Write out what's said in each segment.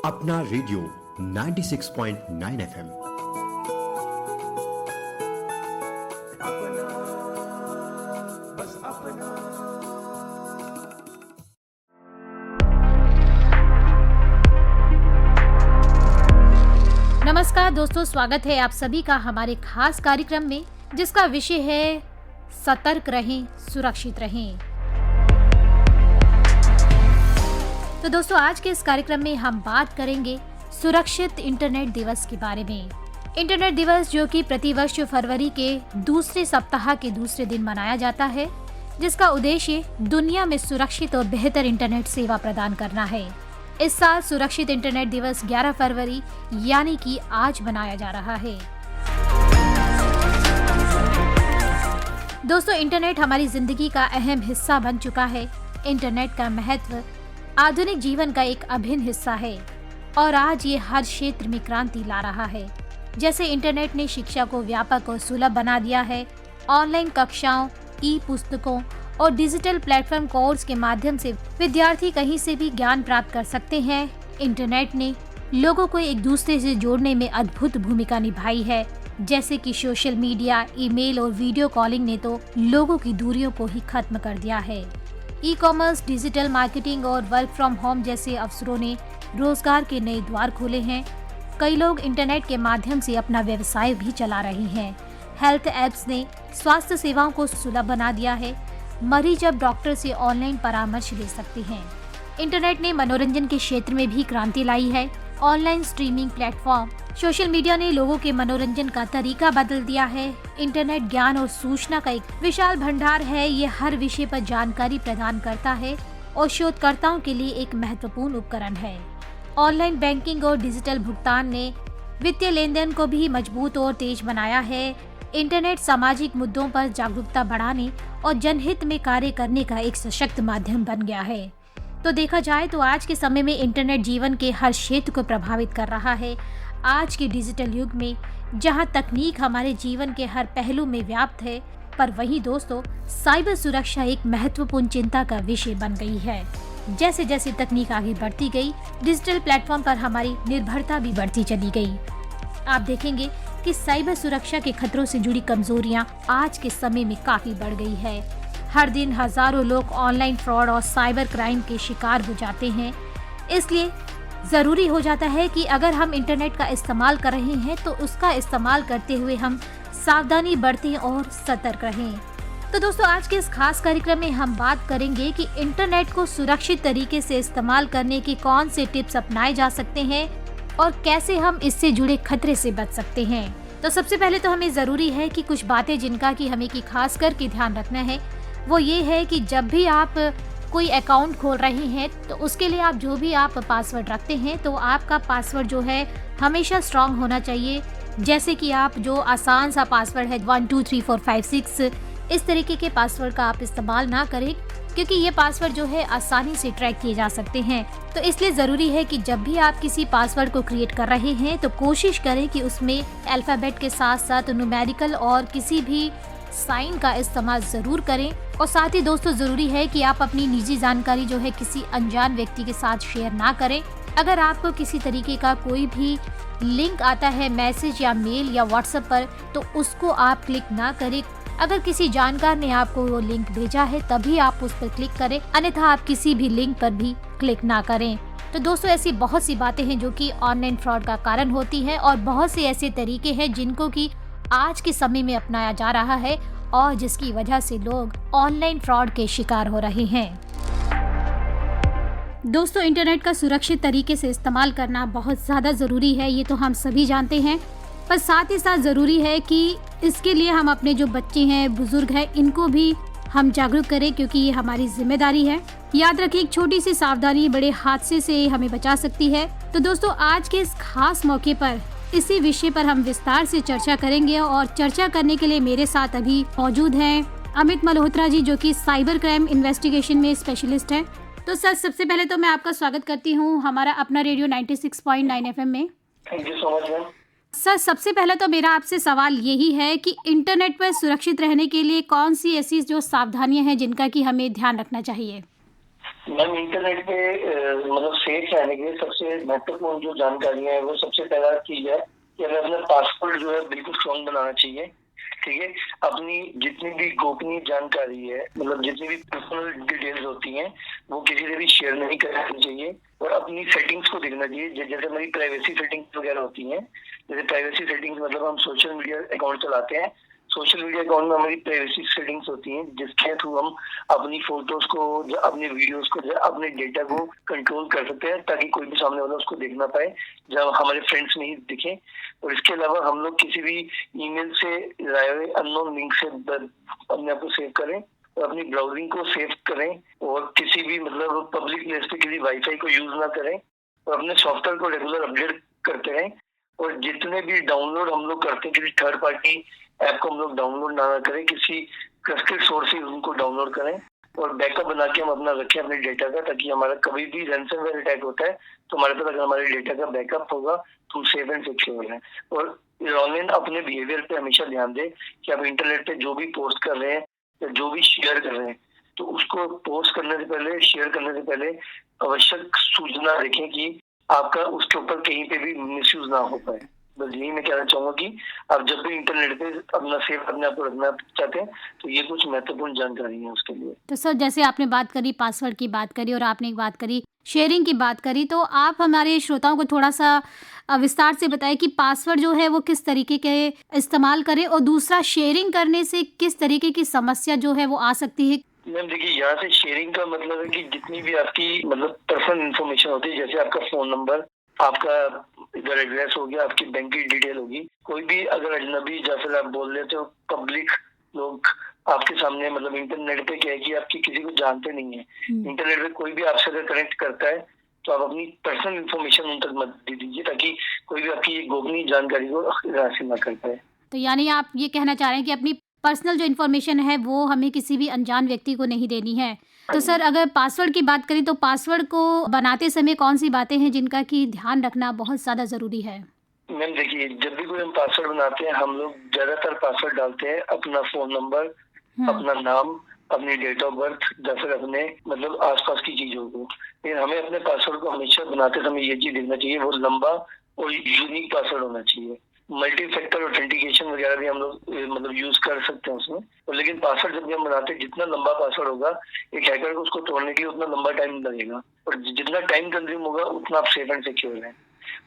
अपना radio 96.9 FM. नमस्कार दोस्तों, स्वागत है आप सभी का हमारे खास कार्यक्रम में, जिसका विषय है सतर्क रहें, सुरक्षित रहें। तो दोस्तों, आज के इस कार्यक्रम में हम बात करेंगे सुरक्षित इंटरनेट दिवस के बारे में। इंटरनेट दिवस जो कि प्रतिवर्ष फरवरी के दूसरे सप्ताह के दूसरे दिन मनाया जाता है, जिसका उद्देश्य दुनिया में सुरक्षित और बेहतर इंटरनेट सेवा प्रदान करना है। इस साल सुरक्षित इंटरनेट दिवस 11 फरवरी यानी कि आज मनाया जा रहा है। दोस्तों, इंटरनेट हमारी जिंदगी का अहम हिस्सा बन चुका है। इंटरनेट का महत्व आधुनिक जीवन का एक अभिन्न हिस्सा है और आज ये हर क्षेत्र में क्रांति ला रहा है। जैसे इंटरनेट ने शिक्षा को व्यापक और सुलभ बना दिया है। ऑनलाइन कक्षाओं, ई पुस्तकों और डिजिटल प्लेटफॉर्म कोर्स के माध्यम से विद्यार्थी कहीं से भी ज्ञान प्राप्त कर सकते हैं। इंटरनेट ने लोगों को एक दूसरे से जोड़ने में अद्भुत भूमिका निभाई है। जैसे कि सोशल मीडिया, ईमेल और वीडियो कॉलिंग ने तो लोगों की दूरियों को ही खत्म कर दिया है। ई कॉमर्स, डिजिटल मार्केटिंग और वर्क फ्रॉम होम जैसे अवसरों ने रोजगार के नए द्वार खोले हैं। कई लोग इंटरनेट के माध्यम से अपना व्यवसाय भी चला रहे हैं। हेल्थ एप्स ने स्वास्थ्य सेवाओं को सुलभ बना दिया है। मरीज अब डॉक्टर से ऑनलाइन परामर्श ले सकते हैं। इंटरनेट ने मनोरंजन के क्षेत्र में भी क्रांति लाई है। Online streaming platform, social media ने लोगों के मनोरंजन का तरीका बदल दिया है। इंटरनेट ज्ञान और सूचना का एक विशाल भंडार है। ये हर विषय पर जानकारी प्रदान करता है और शोधकर्ताओं के लिए एक महत्वपूर्ण उपकरण है। ऑनलाइन बैंकिंग और डिजिटल भुगतान ने वित्तीय लेन देन को भी मजबूत और तेज बनाया है। इंटरनेट सामाजिक मुद्दों पर जागरूकता बढ़ाने और जनहित में कार्य करने का एक सशक्त माध्यम बन गया है। तो देखा जाए तो आज के समय में इंटरनेट जीवन के हर क्षेत्र को प्रभावित कर रहा है। आज के डिजिटल युग में जहां तकनीक हमारे जीवन के हर पहलू में व्याप्त है, पर वहीं दोस्तों साइबर सुरक्षा एक महत्वपूर्ण चिंता का विषय बन गई है। जैसे जैसे तकनीक आगे बढ़ती गई, डिजिटल प्लेटफॉर्म पर हमारी निर्भरता भी बढ़ती चली गई। आप देखेंगे कि साइबर सुरक्षा के खतरों से जुड़ी कमजोरियां आज के समय में काफी बढ़ गई है। हर दिन हजारों लोग ऑनलाइन फ्रॉड और साइबर क्राइम के शिकार हो जाते हैं। इसलिए जरूरी हो जाता है कि अगर हम इंटरनेट का इस्तेमाल कर रहे हैं तो उसका इस्तेमाल करते हुए हम सावधानी बरतें और सतर्क रहें। तो दोस्तों, आज के इस खास कार्यक्रम में हम बात करेंगे कि इंटरनेट को सुरक्षित तरीके से इस्तेमाल करने की कौन से टिप्स अपनाए जा सकते हैं और कैसे हम इससे जुड़े खतरे से बच सकते हैं। तो सबसे पहले तो हमें जरूरी है कि कुछ बातें जिनका कि हमें की खास करके ध्यान रखना है, वो ये है कि जब भी आप कोई अकाउंट खोल रहे हैं तो उसके लिए आप जो भी आप पासवर्ड रखते हैं तो आपका पासवर्ड जो है हमेशा स्ट्रांग होना चाहिए। जैसे कि आप जो आसान सा पासवर्ड है 1 2 3 4 5 6 इस तरीके के पासवर्ड का आप इस्तेमाल ना करें, क्योंकि ये पासवर्ड जो है आसानी से ट्रैक किए जा सकते हैं। तो इसलिए ज़रूरी है कि जब भी आप किसी पासवर्ड को क्रिएट कर रहे हैं तो कोशिश करें कि उसमें अल्फ़ाबेट के साथ साथ न्यूमेरिकल और किसी भी साइन का इस्तेमाल ज़रूर करें। और साथ ही दोस्तों ज़रूरी है कि आप अपनी निजी जानकारी जो है किसी अनजान व्यक्ति के साथ शेयर ना करें। अगर आपको किसी तरीके का कोई भी लिंक आता है मैसेज या मेल या व्हाट्सएप पर, तो उसको आप क्लिक ना करें। अगर किसी जानकार ने आपको वो लिंक भेजा है तभी आप उस पर क्लिक करें, अन्यथा आप किसी भी लिंक पर भी क्लिक ना करें। तो दोस्तों, ऐसी बहुत सी बातें हैं जो कि ऑनलाइन फ्रॉड का कारण होती है और बहुत से ऐसे तरीके हैं जिनको कि आज के समय में अपनाया जा रहा है और जिसकी वजह से लोग ऑनलाइन फ्रॉड के शिकार हो रहे हैं। दोस्तों, इंटरनेट का सुरक्षित तरीके से इस्तेमाल करना बहुत ज़्यादा ज़रूरी है, ये तो हम सभी जानते हैं। पर साथ ही साथ ज़रूरी है कि इसके लिए हम अपने जो बच्चे हैं, बुजुर्ग हैं, इनको भी हम जागरूक करें, क्योंकि ये हमारी जिम्मेदारी है। याद रखें, एक छोटी सी सावधानी बड़े हादसे से हमें बचा सकती है। तो दोस्तों, आज के इस खास मौके पर इसी विषय पर हम विस्तार से चर्चा करेंगे और चर्चा करने के लिए मेरे साथ अभी मौजूद हैं अमित मल्होत्रा जी, जो कि साइबर क्राइम इन्वेस्टिगेशन में स्पेशलिस्ट हैं। तो सर, सबसे पहले तो मैं आपका स्वागत करती हूँ हमारा अपना रेडियो 96.9 एफएम में। Thank you so much ma'am. Sir, सबसे पहले तो मेरा आपसे सवाल यही है कि इंटरनेट पर सुरक्षित रहने के लिए कौन सी ऐसी जो सावधानियां हैं जिनका कि हमें ध्यान रखना चाहिए? मैम इंटरनेट पे मतलब सेफ रहने के लिए सबसे महत्वपूर्ण जो जानकारियां है वो सबसे पहला चीज है कि हमें अपना पासवर्ड जो है बिल्कुल स्ट्रॉन्ग बनाना चाहिए। ठीक है, अपनी जितनी भी गोपनीय जानकारी है, मतलब जितनी भी पर्सनल डिटेल्स होती हैं वो किसी से भी शेयर नहीं करनी चाहिए। और अपनी सेटिंग्स को देखना चाहिए, जैसे हमारी प्राइवेसी सेटिंग्स वगैरह होती हैं। जैसे प्राइवेसी सेटिंग्स मतलब हम सोशल मीडिया अकाउंट चलाते हैं, सोशल मीडिया अकाउंट में हमारी प्राइवेसी सेटिंग्स होती हैं जिसके थ्रू हम अपनी फोटोज को, अपने वीडियोस को, अपने डेटा को कंट्रोल कर सकते हैं ताकि कोई भी सामने वाला उसको देख ना पाए, जब हमारे फ्रेंड्स में ही दिखे। और इसके अलावा हम लोग किसी भी ईमेल से लाए हुए अननोन लिंक से अपने आप को सेव करें और अपनी ब्राउजिंग को सेव करें। और किसी भी मतलब पब्लिक प्लेस पे किसी वाईफाई को यूज ना करें और अपने सॉफ्टवेयर को रेगुलर अपडेट करते रहें। और जितने भी डाउनलोड हम लोग करते हैं, किसी थर्ड पार्टी ऐप को हम लोग डाउनलोड ना करें, किसी ट्रस्टेड सोर्स से उनको डाउनलोड करें और बैकअप बना के हम अपना रखें अपने डेटा का, ताकि हमारा कभी भी रैंसमवेयर अटैक होता है तो हमारे पास अगर हमारे डेटा का बैकअप होगा तो हम सेफ एंड सिक्योर हैं। और ऑनलाइन अपने बिहेवियर पे हमेशा ध्यान दें कि आप इंटरनेट पे जो भी पोस्ट कर रहे हैं या जो भी शेयर कर रहे हैं तो उसको पोस्ट करने से पहले, शेयर करने से पहले आवश्यक सूचना देखें कि आपका उसके ऊपर कहीं पे भी मिसयूज ना हो पाए। बस यही मैं कहना चाहूंगा कि आप जब भी इंटरनेट पे अपना सेफ अपने आप को रखना चाहते हैं तो ये कुछ महत्वपूर्ण जानकारी है उसके लिए। तो सर, जैसे आपने बात करी, पासवर्ड की बात करी और आपने एक बात करी शेयरिंग की बात करी, तो आप हमारे श्रोताओं को थोड़ा सा विस्तार से बताएं कि पासवर्ड जो है वो किस तरीके के इस्तेमाल करें और दूसरा शेयरिंग करने से किस तरीके की समस्या जो है वो आ सकती है। मैम देखिए, यहाँ से शेयरिंग का मतलब है कि जितनी भी आपकी मतलब पर्सनल इन्फॉर्मेशन होती है, जैसे आपका फोन नंबर, आपका इधर एड्रेस हो गया, आपकी बैंक की डिटेल होगी, कोई भी अगर अजनबी या फिर आप बोल रहे हो पब्लिक लोग आपके सामने, मतलब इंटरनेट पे क्या है कि आपकी किसी को जानते नहीं है, इंटरनेट पे कोई भी आपसे अगर कनेक्ट करता है तो आप अपनी पर्सनल इन्फॉर्मेशन उन तक मत दे दीजिए ताकि कोई भी आपकी गोपनीय जानकारी को हासिल ना कर पाए। तो यानी आप ये कहना चाह रहे हैं कि अपनी पर्सनल जो इन्फॉर्मेशन है वो हमें किसी भी अनजान व्यक्ति को नहीं देनी है। तो सर, अगर पासवर्ड की बात करें तो पासवर्ड को बनाते समय कौन सी बातें हैं जिनका कि ध्यान रखना बहुत ज़्यादा ज़रूरी है? मैम देखिए, जब भी कोई हम पासवर्ड बनाते हैं हम लोग ज्यादातर पासवर्ड डालते हैं अपना फोन नंबर, अपना नाम, अपनी डेट ऑफ बर्थ या फिर अपने मतलब आसपास की चीजों को। लेकिन हमें अपने पासवर्ड को हमेशा बनाते समय ये चीज देखना चाहिए, वो लंबा और यूनिक पासवर्ड होना चाहिए। मल्टी फैक्टर ऑथेंटिकेशन वगैरह भी हम लोग मतलब यूज कर सकते हैं उसमें। और लेकिन पासवर्ड जब भी हम बनाते हैं, जितना लंबा पासवर्ड होगा एक हैकर को उसको तोड़ने के लिए उतना लंबा टाइम लगेगा और जितना टाइम कंज्यूम होगा उतना आप सेफ एंड सिक्योर हैं।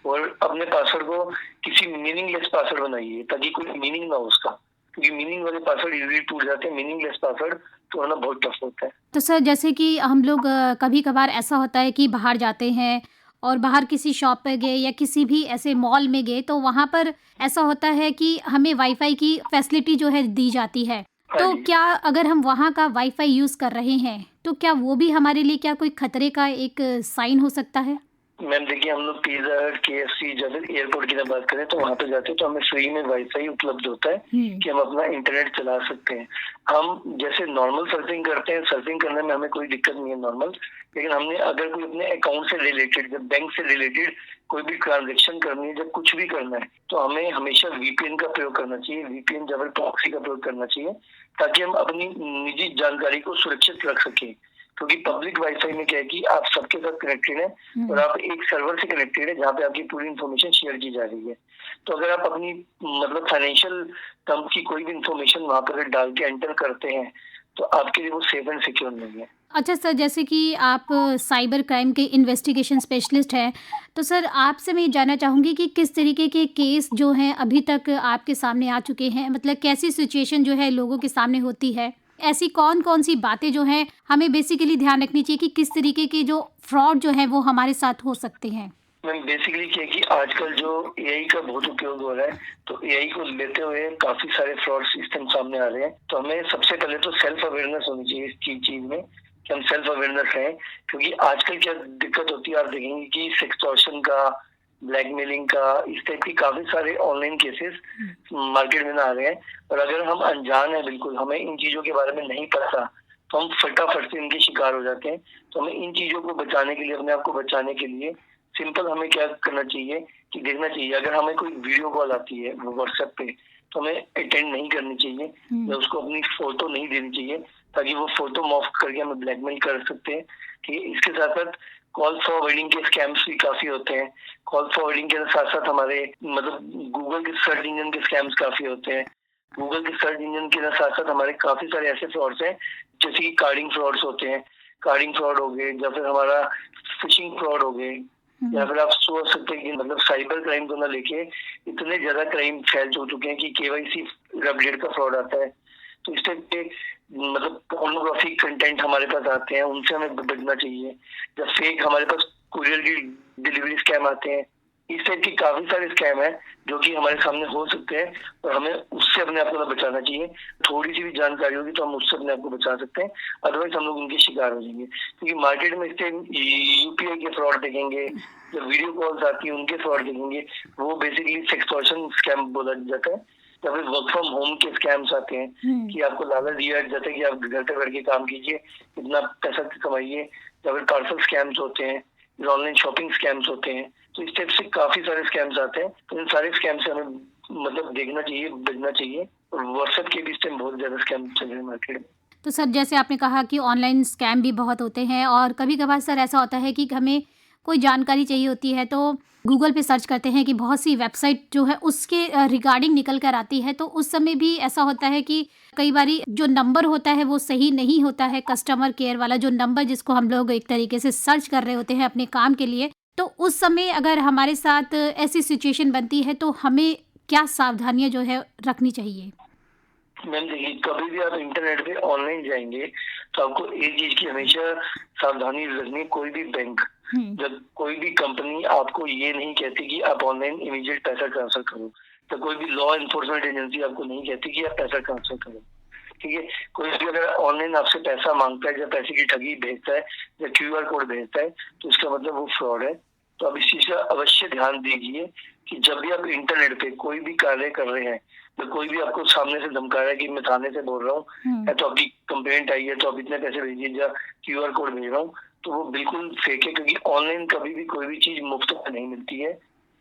और अपने पासवर्ड को किसी मीनिंगलेस पासवर्ड बनाइए ताकि कोई मीनिंग ना हो उसका, क्योंकि मीनिंग वाले पासवर्ड इजीली टूट जाते हैं, मीनिंगलेस पासवर्ड तोड़ना बहुत टफ होता है। तो सर, जैसे कि हम लोग कभी कभार ऐसा होता है कि बाहर जाते हैं और बाहर किसी शॉप पे गए या किसी भी ऐसे मॉल में गए तो वहाँ पर ऐसा होता है कि हमें वाईफाई की फैसिलिटी जो है दी जाती है। तो क्या अगर हम वहाँ का वाईफाई यूज़ कर रहे हैं तो क्या वो भी हमारे लिए क्या कोई खतरे का एक साइन हो सकता है? मैम देखिए, हम लोग पिज्जा हट, KFC या फिर एयरपोर्ट की बात करें तो वहाँ पे जाते हैं तो हमें फ्री में वाईफाई उपलब्ध होता है कि हम अपना इंटरनेट चला सकते हैं। हम जैसे नॉर्मल सर्फिंग करते हैं, सर्फिंग करने में हमें कोई दिक्कत नहीं है नॉर्मल, लेकिन हमने अगर कोई अपने अकाउंट से रिलेटेड, जब बैंक से रिलेटेड कोई भी ट्रांजेक्शन करनी है, जब कुछ भी करना है तो हमें हमेशा VPN का प्रयोग करना चाहिए, VPN या फिर प्रॉक्सी का प्रयोग करना चाहिए ताकि हम अपनी निजी जानकारी को सुरक्षित रख सकें। क्योंकि पब्लिक वाईफाई में क्या है कि आप सबके साथ कनेक्टेड है और आप एक सर्वर से कनेक्टेड है जहाँ पे आपकी पूरी इन्फॉर्मेशन शेयर की जा रही है। तो अगर आप अपनी मतलब फाइनेंशियल टर्म की कोई भी इन्फॉर्मेशन वहाँ पर डाल के एंटर करते हैं तो आपके लिए वो सेफ एंड सिक्योर नहीं है। अच्छा सर, जैसे कि आप साइबर क्राइम के इन्वेस्टिगेशन स्पेशलिस्ट हैं, तो सर आपसे मैं ये जानना चाहूँगी कि किस तरीके के केस जो हैं अभी तक आपके सामने आ चुके हैं, मतलब कैसी सिचुएशन जो है लोगों के सामने होती है, ऐसी कौन कौन सी बातें जो हैं हमें बेसिकली ध्यान रखनी चाहिए कि किस तरीके के जो फ्रॉड जो है वो हमारे साथ हो सकते हैं? मैम बेसिकली क्या है कि आजकल जो AI का बहुत उपयोग हो रहा है तो AI को लेते हुए काफी सारे फ्रॉड सिस्टम सामने आ रहे हैं। तो हमें सबसे पहले तो सेल्फ अवेयरनेस होनी चाहिए इस चीज में कि हम सेल्फ अवेयरनेस हैं, क्योंकि आजकल क्या दिक्कत होती है आप देखेंगे कि सेक्सटॉर्शन का, ब्लैकमेलिंग का, इस टाइप की काफी सारे ऑनलाइन केसेस मार्केट में आ रहे हैं। और अगर हम अनजान है, बिल्कुल हमें इन चीजों के बारे में नहीं पता तो हम फटाफट से इनके शिकार हो जाते हैं। तो हमें इन चीजों को बचाने के लिए, अपने आप को बचाने के लिए सिंपल हमें क्या करना चाहिए कि देखना चाहिए अगर हमें कोई वीडियो कॉल आती है व्हाट्सएप पे तो हमें अटेंड नहीं करनी चाहिए या उसको अपनी फोटो नहीं देनी चाहिए ताकि वो फोटो मॉर्फ करके हमें ब्लैकमेल कर सकते हैं। ठीक है, इसके साथ साथ कॉल फॉरवर्डिंग के स्कैम्स भी काफी होते हैं। कॉल फॉरवर्डिंग के साथ साथ हमारे मतलब गूगल के सर्च इंजन के स्कैम्स काफी होते हैं। गूगल के सर्च इंजन के साथ साथ हमारे काफी सारे ऐसे फ्रॉड्स हैं जैसे कि कार्डिंग फ्रॉड्स होते हैं। कार्डिंग फ्रॉड हो गए या फिर हमारा फिशिंग फ्रॉड हो गए, या फिर आप सोच सकते हैं कि मतलब साइबर क्राइम को ना लेके इतने ज्यादा क्राइम फैल चुके हैं कि केवाईसी अपडेट का फ्रॉड आता है। तो इस टाइप के मतलब पोर्नोग्राफी कंटेंट हमारे पास आते हैं, उनसे हमें बचना चाहिए। जब फेक हमारे पास कुरियर की डिलीवरी स्कैम आते हैं, इस टाइप की काफी सारे स्कैम है जो कि हमारे सामने हो सकते हैं और हमें उससे अपने आप को बचाना चाहिए। थोड़ी सी भी जानकारी होगी तो हम उससे अपने आप को बचा सकते हैं, अदरवाइज हम लोग उनके शिकार हो जाएंगे। क्योंकि मार्केट में इससे यूपीआई के फ्रॉड देखेंगे, जब वीडियो कॉल्स आती है उनके फ्रॉड देखेंगे, वो बेसिकली सेक्सटॉर्शन स्कैम बोला जाता है। या फिर वर्क फ्रॉम होम के स्कैम्स आते हैं कि आपको लालच दिया जाता है कि आप घर पे बैठ के काम कीजिए, इतना पैसा कमाइए। या फिर पार्सल स्कैम्स होते हैं, ऑनलाइन शॉपिंग स्कैम्स होते हैं। तो इस टाइप से काफी सारे स्कैम्स आते हैं। तो इन सारे स्कैम से हमें मतलब देखना चाहिए, बचना चाहिए। और व्हाट्सएप के भी इस टाइम बहुत ज्यादा स्कैम चल रहे हैं मार्केट में। तो सर, जैसे आपने कहा कि ऑनलाइन स्कैम भी बहुत होते हैं और कभी कभार सर ऐसा होता है कि हमें कोई जानकारी चाहिए होती है तो गूगल पे सर्च करते हैं कि बहुत सी वेबसाइट जो है उसके रिगार्डिंग निकल कर आती है, तो उस समय भी ऐसा होता है कि कई बारी जो नंबर होता है वो सही नहीं होता है, कस्टमर केयर वाला जो नंबर जिसको हम लोग एक तरीके से सर्च कर रहे होते हैं अपने काम के लिए, तो उस समय अगर हमारे साथ ऐसी सिचुएशन बनती है तो हमें क्या सावधानियां जो है रखनी चाहिए? मैम देखिए, कभी भी आप इंटरनेट पे ऑनलाइन जाएंगे तो आपको एक चीज की हमेशा सावधानी रखनी है। कोई भी बैंक, जब कोई भी कंपनी आपको ये नहीं कहती कि आप ऑनलाइन इमीडिएट पैसा ट्रांसफर करो, तो कोई भी लॉ एनफोर्समेंट एजेंसी आपको नहीं कहती कि आप पैसा ट्रांसफर करो। ठीक है, कोई भी अगर ऑनलाइन आपसे पैसा मांगता है या पैसे की ठगी भेजता है या क्यूआर कोड भेजता है तो इसका मतलब वो फ्रॉड है। तो आप इस चीज का अवश्य ध्यान दीजिए कि जब भी आप इंटरनेट पे कोई भी कार्य कर रहे हैं, तो कोई भी आपको सामने से धमका रहा है कि मैं थाने से बोल रहा हूँ, तो आपकी कंप्लेंट आई है तो आप इतने पैसे भेजिए या क्यूआर कोड भेज रहा हूँ, तो वो बिल्कुल फेक है। क्योंकि ऑनलाइन कभी भी कोई भी चीज मुफ्त में नहीं मिलती है,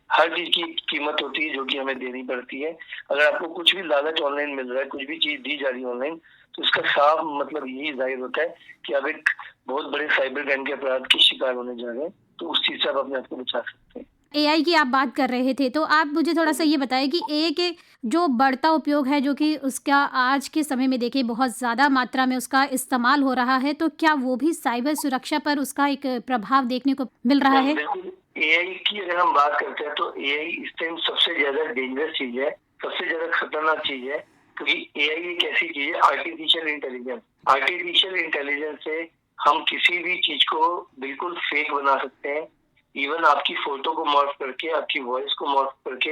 हर चीज की कीमत होती है जो कि हमें देनी पड़ती है। अगर आपको कुछ भी लालच ऑनलाइन मिल रहा है, कुछ भी चीज दी जा रही है ऑनलाइन, तो इसका साफ मतलब यही जाहिर होता है कि आप एक बहुत बड़े साइबर क्राइम के अपराध के शिकार होने जा रहे हैं। तो उस चीज से आप अपने आप को बचा सकते हैं। एआई की आप बात कर रहे थे, तो आप मुझे थोड़ा सा ये बताएं कि एआई के जो बढ़ता उपयोग है, जो कि उसका आज के समय में देखिए बहुत ज़्यादा मात्रा में उसका इस्तेमाल हो रहा है, तो क्या वो भी साइबर सुरक्षा पर उसका एक प्रभाव देखने को मिल रहा है? बिल्कुल, एआई की अगर हम बात करते हैं तो एआई इस टाइम सबसे ज्यादा डेंजरस चीज है, सबसे ज्यादा खतरनाक चीज है। क्योंकि एआई एक ऐसी चीज है, आर्टिफिशियल इंटेलिजेंस। आर्टिफिशियल इंटेलिजेंस से हम किसी भी चीज को बिल्कुल फेक बना सकते हैं। इवन आपकी फोटो को मॉर्फ करके, आपकी वॉइस को मॉर्फ करके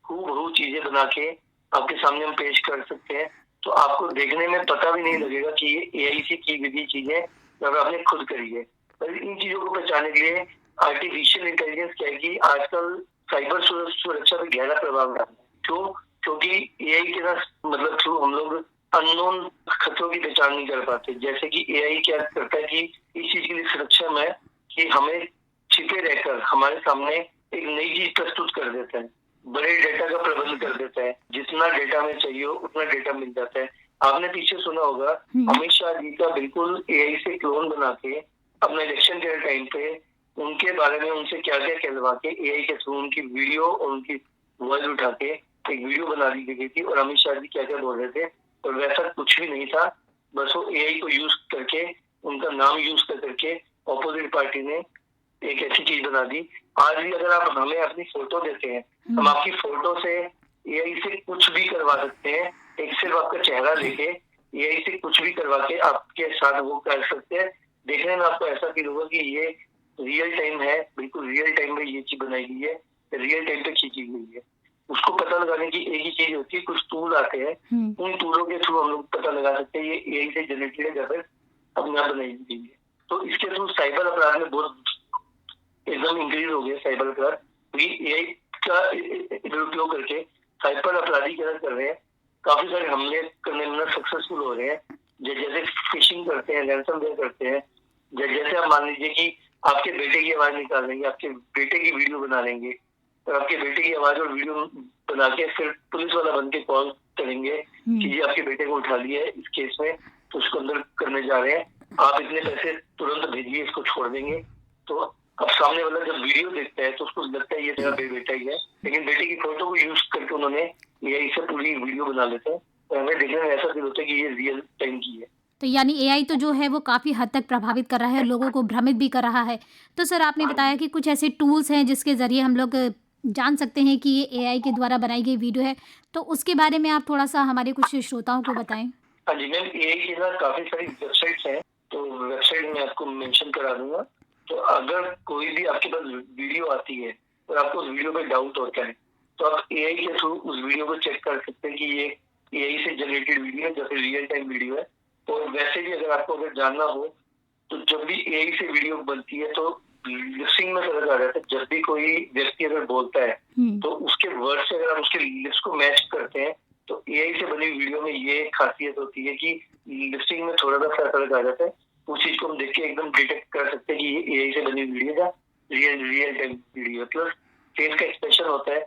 हूबहू चीजें बना के आपके सामने हम पेश कर सकते हैं। तो आपको देखने में पता भी नहीं लगेगा कि ये एआई से की गई चीजें अगर आपने खुद करी है। पर इन चीजों को बचाने के लिए आर्टिफिशियल इंटेलिजेंस क्या है कि आजकल साइबर सुरक्षा पे गहरा प्रभाव डाल रहा है। क्यों? क्योंकि एआई के मतलब थ्रू हम लोग अननोन खतरों की पहचान नहीं कर पाते। जैसे कि एआई क्या करता है कि इस चीज के लिए सक्षम है कि हमें छिपे रहकर हमारे सामने एक नई चीज प्रस्तुत कर देता है, बड़े डेटा का प्रबंध कर देता है। जितना डेटा हमें चाहिए उतना डेटा मिल जाता है। आपने पीछे सुना होगा अमित शाह जी का बिल्कुल एआई से क्लोन बना के अपने इलेक्शन के टाइम पे उनके बारे में उनसे क्या क्या कहलवा के एआई के थ्रू उनकी वीडियो और उनकी वॉइस उठा के एक वीडियो बना दी गई थी और अमित शाह जी क्या क्या बोल रहे थे। और वैसा कुछ भी नहीं था, बस वो एआई को यूज करके, उनका नाम यूज करके ऑपोजिट पार्टी ने एक ऐसी चीज बना दी। आज भी अगर आप हमें अपनी फोटो देते हैं, हम आपकी फोटो से एआई से कुछ भी करवा सकते हैं। एक सिर्फ आपका चेहरा लेके एआई से कुछ भी करवा के आपके साथ वो कर सकते हैं। देखने में आपको ऐसा फील होगा कि ये रियल टाइम है, बिल्कुल रियल टाइम में ये चीज बनाई गई है, रियल टाइम पे खींची गई है। उसको पता लगाने की एक ही चीज होती है, कुछ टूल आते हैं, उन टूलों के थ्रू हम लोग पता लगा सकते हैं ये एआई से जनरेटेड है या फिर अपने आप बनाई गई है। तो इसके थ्रू साइबर अपराध में बहुत एकदम इंक्रीज हो गया साइबर अपराध। एआई का उपयोग करके साइबर अपराधी क्या कर रहे हैं, काफी सारे हमले करने में सक्सेसफुल हो रहे हैं। जैसे फिशिंग करते हैं, रैंसमवेयर करते हैं। जैसे आप मान लीजिए कि आपके बेटे की आवाज निकाल लेंगे, आपके बेटे की वीडियो बना लेंगे और आपके बेटे की आवाज और वीडियो बना के फिर पुलिस वाला बन के कॉल करेंगे कि ये आपके बेटे को उठा लिया है इस केस में, तो उसको अंदर करने जा रहे हैं, आप इतने पैसे तुरंत भेजिए, इसको छोड़ देंगे। तो अब सामने वाला जब वीडियो देखता है तो उसको लगता है ये मेरा बेटा ही है, लेकिन बेटे की फोटो को यूज करके उन्होंने एआई से पूरी वीडियो बना लेते हैं, तो हमें देखने में ऐसा फील होता है कि ये रियल टाइम की है। तो यानी एआई तो जो है वो काफ़ी हद तक प्रभावित कर रहा है, लोगों को भ्रमित भी कर रहा है। तो सर आपने बताया कि कुछ ऐसे टूल्स हैं जिसके ज़रिए हम लोग जान सकते हैं कि ये एआई के द्वारा बनाई गई वीडियो है, तो उसके बारे में आप थोड़ा-सा हमारे कुछ श्रोताओं को बताएँ? हाँ जी मैम, एआई की ना काफ़ी सारी वेबसाइट्स हैं, तो वेबसाइट मैं आपको मेंशन करा दूँगा। तो अगर कोई भी आपके पास वीडियो आती है और आपको उस वीडियो पे डाउट होता है, तो आप एआई के थ्रू उस वीडियो को चेक कर सकते हैं कि ये एआई से जनरेटेड वीडियो है या फिर रियल टाइम वीडियो है। और वैसे भी अगर आपको जानना हो, तो जब भी एआई से वीडियो बनती है तो लिपसिंग में फर्क आ जाता है। जब भी कोई व्यक्ति अगर बोलता है तो उसके वर्ड से अगर आप उसके लिप्स को मैच करते हैं, तो एआई से बनी वीडियो में ये खासियत होती है कि लिपसिंग में थोड़ा सा फर्क आ जाता है। उस चीज को हम देख के एकदम डिटेक्ट कर सकते हैं कि ये एआई से बनी वीडियो या real time video. Plus face का एक्सप्रेशन होता है,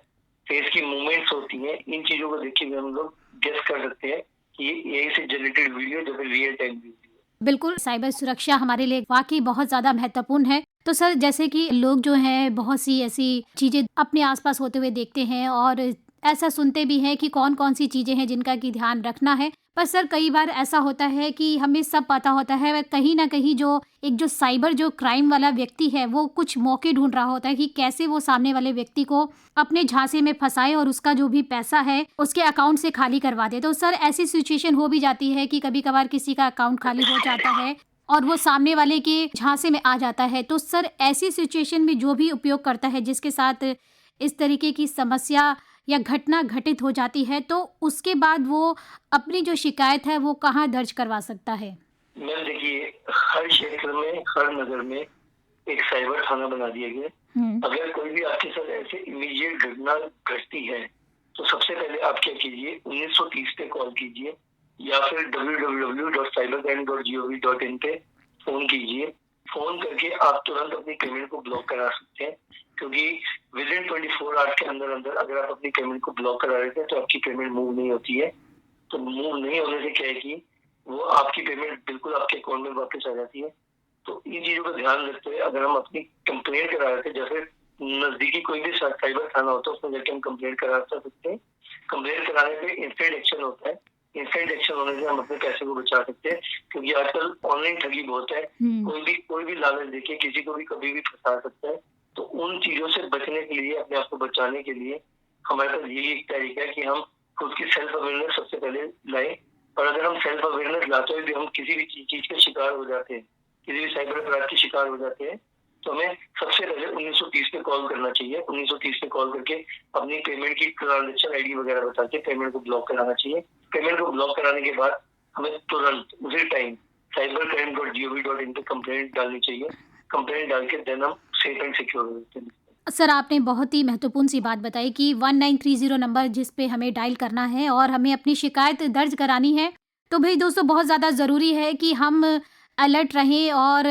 फेस की मूवमेंट्स होती हैं, इन चीजों को देख के भी हम लोग गेस कर सकते हैं कि ये एआई से जनरेटेड वीडियो या फिर रियल टाइम वीडियो। बिल्कुल, साइबर सुरक्षा हमारे लिए वाक़ई बहुत ज़्यादा महत्वपूर्ण है। तो सर जैसे कि लोग जो हैं बहुत सी ऐसी चीज़ें अपने आस-पास होते हुए देखते हैं और ऐसा सुनते भी हैं कि कौन-कौन सी चीज़ें हैं जिनका कि ध्यान रखना है। पर सर कई बार ऐसा होता है कि हमें सब पता होता है, कहीं न कहीं जो साइबर जो क्राइम वाला व्यक्ति है वो कुछ मौके ढूँढ रहा होता है कि कैसे वो सामने वाले व्यक्ति को अपने झांसे में फँसाए और उसका जो भी पैसा है उसके अकाउंट से खाली करवा दे। तो सर ऐसी सिचुएशन हो भी जाती है कि कभी-कभार किसी का अकाउंट खाली हो जाता है और वो सामने वाले के झांसे में आ जाता है। तो सर ऐसी सिचुएशन में जो भी उपयोग करता है जिसके साथ इस तरीके की समस्या या घटना घटित हो जाती है, तो उसके बाद वो अपनी जो शिकायत है वो कहाँ दर्ज करवा सकता है? मैम देखिए, हर क्षेत्र में, हर नगर में एक साइबर थाना बना दिया गया है। अगर कोई भी आपके साथ ऐसे इमीडिएट घटना घटती है, तो सबसे पहले आप क्या कीजिए, 1930 पे कॉल कीजिए या फिर www.cybercrime.gov.in पे फोन कीजिए। फोन करके आप तुरंत अपनी पेमेंट को ब्लॉक करा सकते हैं, क्योंकि विद इन 24 आवर्स के अंदर अंदर अगर आप अपनी पेमेंट को ब्लॉक करा देते हैं तो आपकी पेमेंट मूव नहीं होती है। तो मूव नहीं होने से क्या है कि वो आपकी पेमेंट बिल्कुल आपके अकाउंट में वापस आ जाती है। तो इन चीजों का ध्यान रखते हुए अगर हम अपनी कंप्लेंट करा देते हैं, जैसे नजदीकी कोई भी साइबर थाना होता है उसमें जाके हम कंप्लेंट करा सकते हैं। कंप्लेंट कराने पे इंस्टेंट एक्शन होता है। इंस्टेंट एक्शन होने से हम अपने पैसे को बचा सकते हैं, क्योंकि आजकल ऑनलाइन ठगी बहुत है। कोई भी लालच देके किसी को भी कभी भी फंसा सकता है। तो उन चीजों से बचने के लिए, अपने आप को बचाने के लिए हमारे पास यही एक तरीका है कि हम खुद की सेल्फ अवेयरनेस सबसे पहले लाएं। और अगर हम सेल्फ अवेयरनेस लाते हुए भी हम किसी भी चीज का शिकार हो जाते हैं, किसी भी साइबर अपराध के शिकार हो जाते हैं, तो हमें सबसे पहले 1930 पे कॉल करना चाहिए। 1930 पे कॉल करके अपनी पेमेंट की ट्रांजेक्शन आईडी वगैरह बता के पेमेंट को ब्लॉक कराना चाहिए। पेमेंट को ब्लॉक कराने के बाद हमें तुरंत उसी टाइम cybercrime.gov.in पे कंप्लेंट डालनी चाहिए। कंप्लेंट डाल के देन हम सेफ एंड सिक्योर होते हैं। सर आपने बहुत ही महत्वपूर्ण सी बात बताई कि 1930 नंबर जिस पे हमें डायल करना है और हमें अपनी शिकायत दर्ज करानी है। तो भाई दोस्तों बहुत ज़्यादा ज़रूरी है कि हम अलर्ट रहें और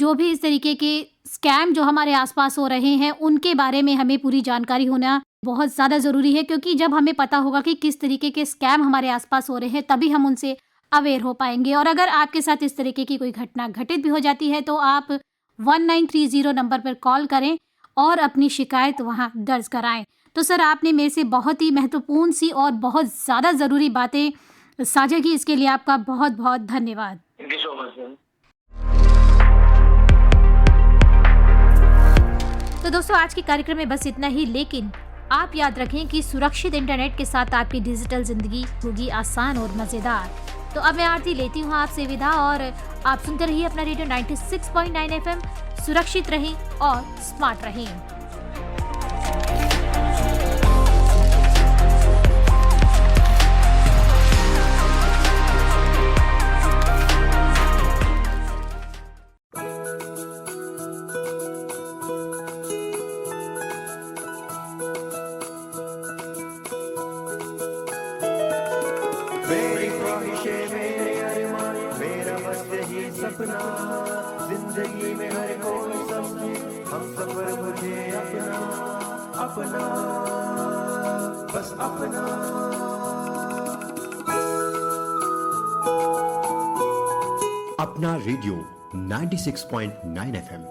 जो भी इस तरीके के स्कैम जो हमारे आसपास हो रहे हैं उनके बारे में हमें पूरी जानकारी होना बहुत ज़्यादा ज़रूरी है, क्योंकि जब हमें पता होगा कि किस तरीके के स्कैम हमारे आसपास हो रहे हैं तभी हम उनसे अवेयर हो पाएंगे। और अगर आपके साथ इस तरीके की कोई घटना घटित भी हो जाती है तो आप 1930 नंबर पर कॉल करें और अपनी शिकायत वहां दर्ज कराएं। तो सर आपने मेरे से बहुत ही महत्वपूर्ण सी और बहुत ज़्यादा ज़रूरी बातें साझा की, इसके लिए आपका बहुत बहुत धन्यवाद। Thank you so much. तो दोस्तों आज के कार्यक्रम में बस इतना ही, लेकिन आप याद रखें कि सुरक्षित इंटरनेट के साथ आपकी डिजिटल जिंदगी होगी आसान और मज़ेदार। तो अब मैं आरती लेती हूँ आपसे विदा और आप सुनते रहिए अपना रेडियो 96.9 FM। सुरक्षित रहें और स्मार्ट रहें। मेरी ख्वाहिशें, मेरे अरमान, मेरा बस यही सपना, जिंदगी में हर कोई समझे हम सफर मुझे अपना अपना, बस अपना। अपना रेडियो 96.9 एफएम।